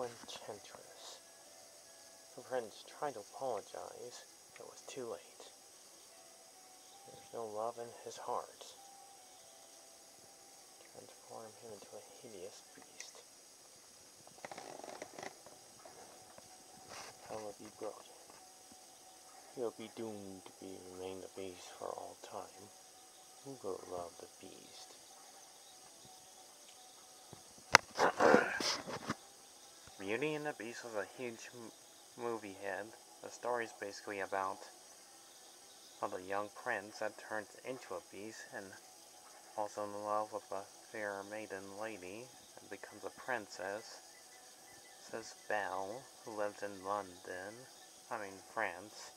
beautiful enchantress. The prince tried to apologize, but it was too late. There's no love in his heart. Transform him into a hideous beast. Hell will be broken. He will be doomed to remain a beast for all time. Who will love the beast? Beauty and the Beast was a huge movie hit. The story is basically about how the young prince that turns into a beast and falls in love with a fair maiden lady and becomes a princess. Says Belle, who lives in France,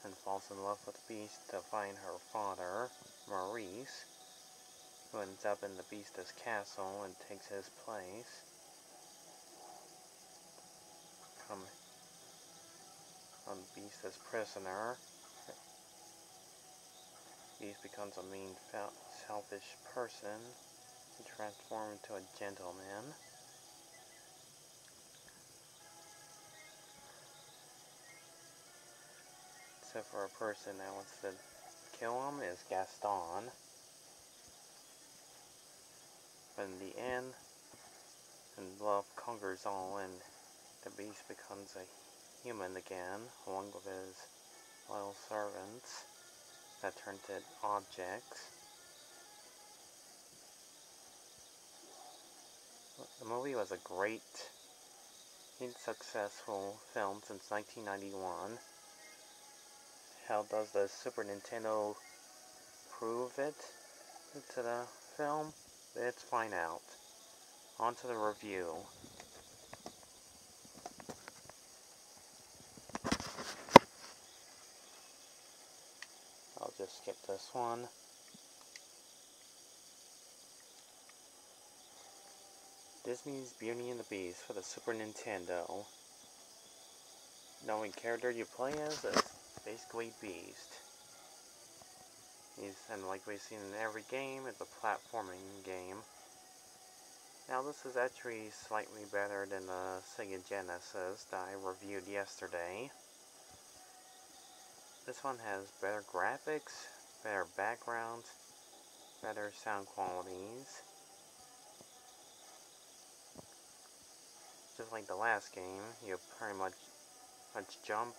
and falls in love with the beast to find her father, Maurice, who ends up in the beast's castle and takes his place. On Beast's prisoner, Beast becomes a mean, selfish person and transforms into a gentleman. Except for a person that wants to kill him is Gaston. But in the end, and love conquers all, and the Beast becomes a human again, along with his loyal servants that turn to objects. The movie was a great, successful film since 1991. How does the Super Nintendo prove it to the film? Let's find out. On to the review. I'll just skip this one. Disney's Beauty and the Beast for the Super Nintendo. The only character you play as is basically Beast. And like we've seen in every game, it's a platforming game. Now this is actually slightly better than the Sega Genesis that I reviewed yesterday. This one has better graphics, better backgrounds, better sound qualities. Just like the last game, you pretty much jump,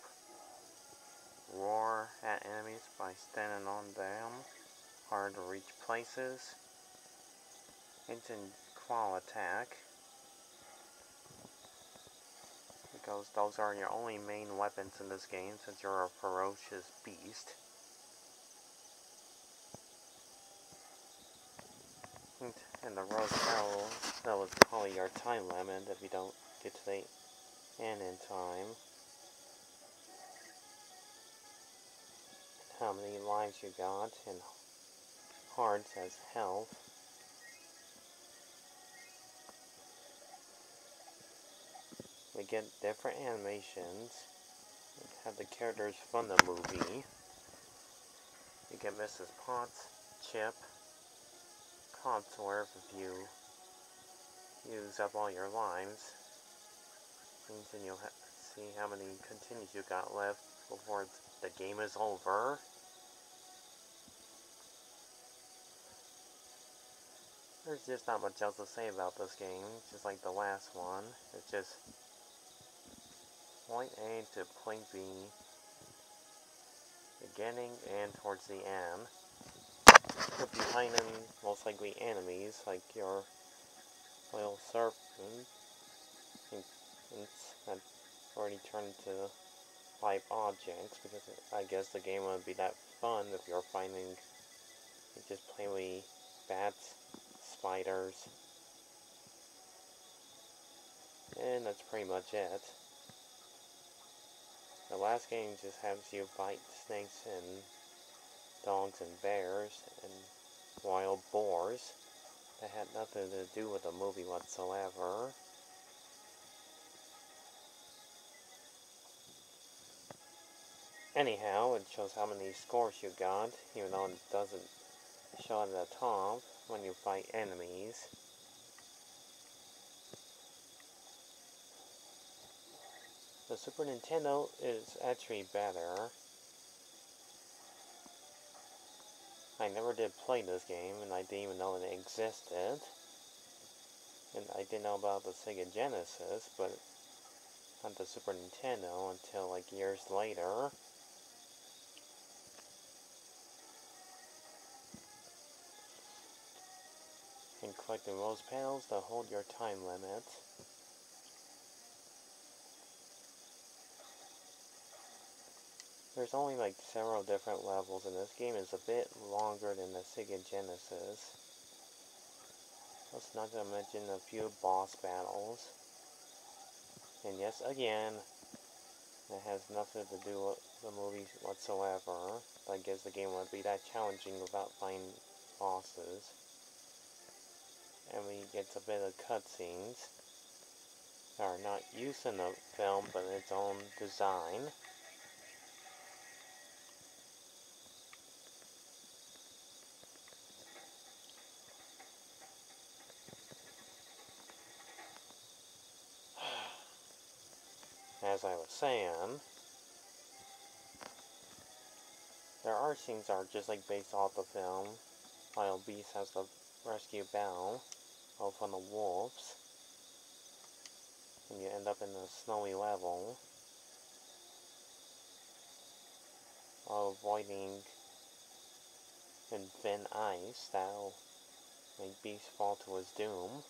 roar at enemies by standing on them, hard to reach places, instant claw attack, because those are your only main weapons in this game since you're a ferocious beast. And the Rose Arrow, that was probably your time limit if you don't get to the end in time. How many lives you got, and hearts as health. We get different animations. We have the characters from the movie. You get Mrs. Potts, Chip, Codsworth if you use up all your lives. Means then you'll see how many continues you got left before the game is over. There's just not much else to say about this game, just like the last one. It's just point A to point B, beginning and towards the end. But behind them, most likely enemies, like your loyal servant, that already turned into live objects, because I guess the game wouldn't be that fun if you're fighting just plainly bats, spiders, and that's pretty much it. The last game just has you fight snakes and dogs and bears and wild boars that had nothing to do with the movie whatsoever. Anyhow, it shows how many scores you got, even though it doesn't show at the top when you fight enemies. The Super Nintendo is actually better. I never did play this game, and I didn't even know it existed. And I didn't know about the Sega Genesis, but not the Super Nintendo until like years later. And collect the rose petals to hold your time limit. There's only like several different levels, and this game is a bit longer than the Sega Genesis. Let's not to mention a few boss battles. And yes, again, it has nothing to do with the movie whatsoever. I guess the game wouldn't be that challenging without finding bosses. And we get a bit of cutscenes that are not used in the film, but its own design. As I was saying, there are scenes that are just like based off the film. Wild Beast has to rescue Belle from the wolves, and you end up in a snowy level, avoiding and thin ice that'll make Beast fall to his doom.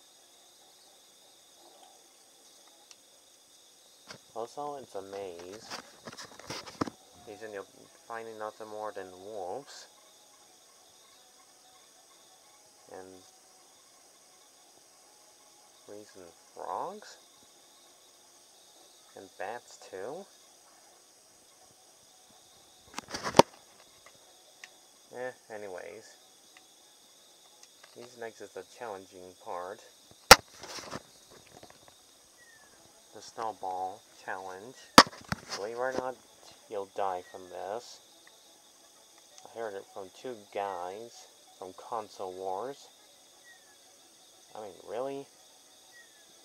Also, it's a maze. These end up finding nothing more than wolves and reason frogs and bats too. Anyways, these next is the challenging part. The snowball challenge. Believe it or not, you'll die from this. I heard it from two guys from Console Wars. I mean, really?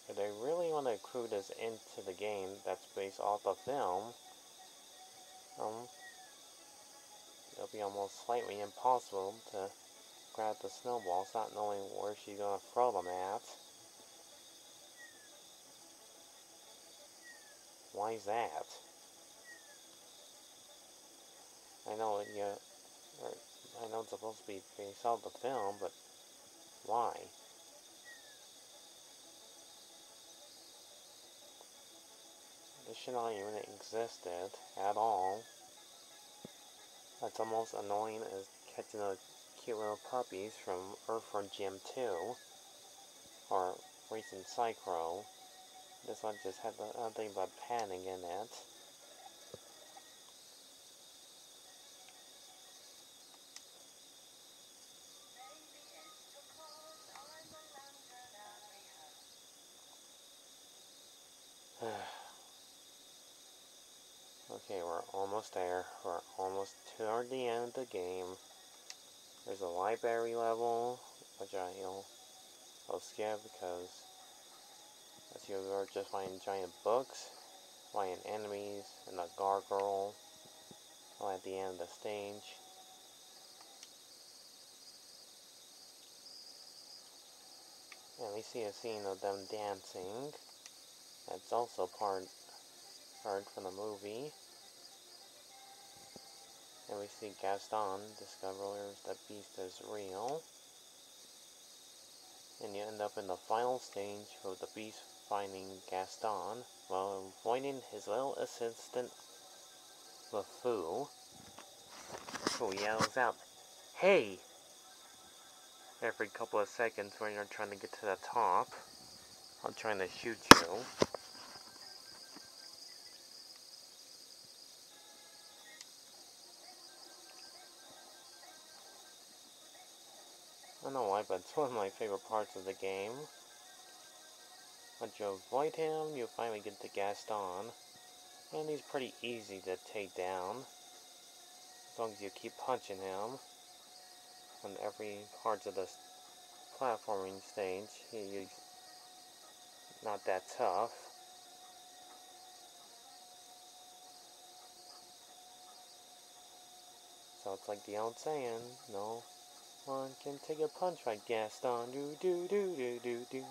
If they really want to include this into the game that's based off the film, it'll be almost slightly impossible to grab the snowballs not knowing where she's gonna throw them at. Why is that? I know it's supposed to be based off the film, but why? This should not even existed at all. That's almost annoying as catching the cute little puppies from Earthworm Jim 2 or Racing Psycho. This one just had nothing but panning in it. Okay, we're almost there. We're almost toward the end of the game. There's a library level, which I'll skip because as you are just finding giant books, finding enemies, and a gargoyle at the end of the stage. And we see a scene of them dancing. That's also part from the movie. And we see Gaston discovers that Beast is real. And you end up in the final stage with the Beast finding Gaston while avoiding his little assistant, LeFou, who yells out, "Hey!" every couple of seconds when you're trying to get to the top. I'm trying to shoot you. I don't know why, but it's one of my favorite parts of the game. Once you avoid him, you finally get to Gaston. And he's pretty easy to take down. As long as you keep punching him. On every part of the platforming stage, he's not that tough. So it's like the old saying, no one can take a punch like Gaston, do do do do do do.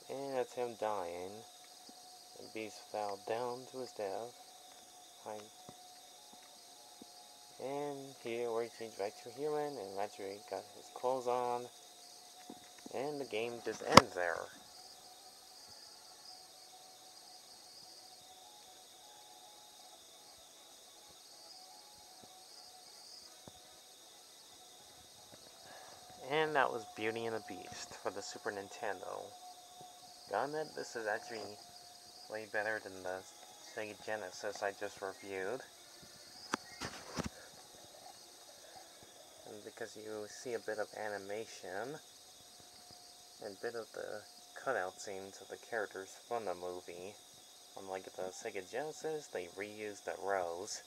And that's him dying. And Beast fell down to his death. And here we change back to human, and eventually got his clothes on. And the game just ends there. And that was Beauty and the Beast for the Super Nintendo. Got it? This is actually way better than the Sega Genesis I just reviewed. And because you see a bit of animation, and a bit of the cutout scenes of the characters from the movie. Unlike the Sega Genesis, they reused the rows.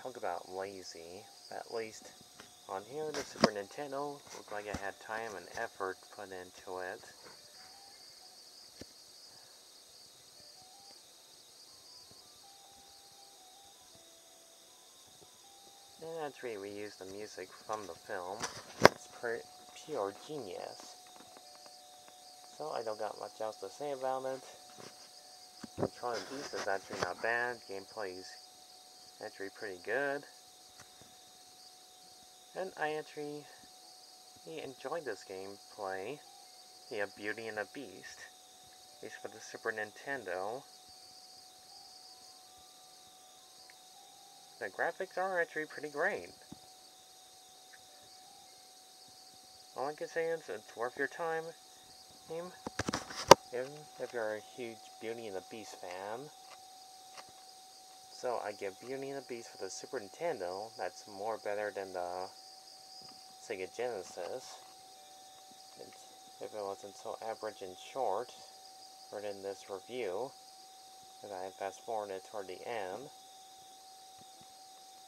Talk about lazy. At least on here, the Super Nintendo, looked like I had time and effort put into it. And actually reused the music from the film. It's pure genius. So I don't got much else to say about it. Controlling Beast is actually not bad. Gameplay is actually pretty good. And I actually enjoyed this gameplay. You have Beauty and the Beast. It's for the Super Nintendo. The graphics are actually pretty great. All I can say is it's worth your time. If you're a huge Beauty and the Beast fan. So I give Beauty and the Beast for the Super Nintendo. That's more better than the Sega Genesis. If it wasn't so average and short, or in this review, that I fast forwarded toward the end.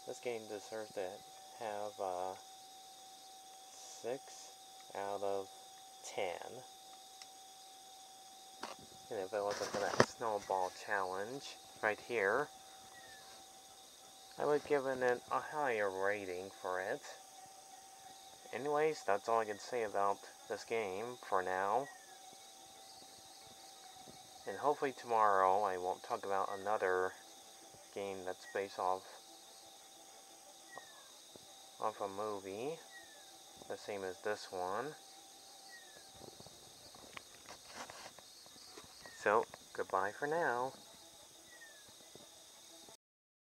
This game deserves to have 6 out of 10. And if it wasn't for that snowball challenge right here, I would give it a higher rating for it. Anyways, that's all I can say about this game for now. And hopefully tomorrow I won't talk about another game that's based off a movie, the same as this one. So, goodbye for now.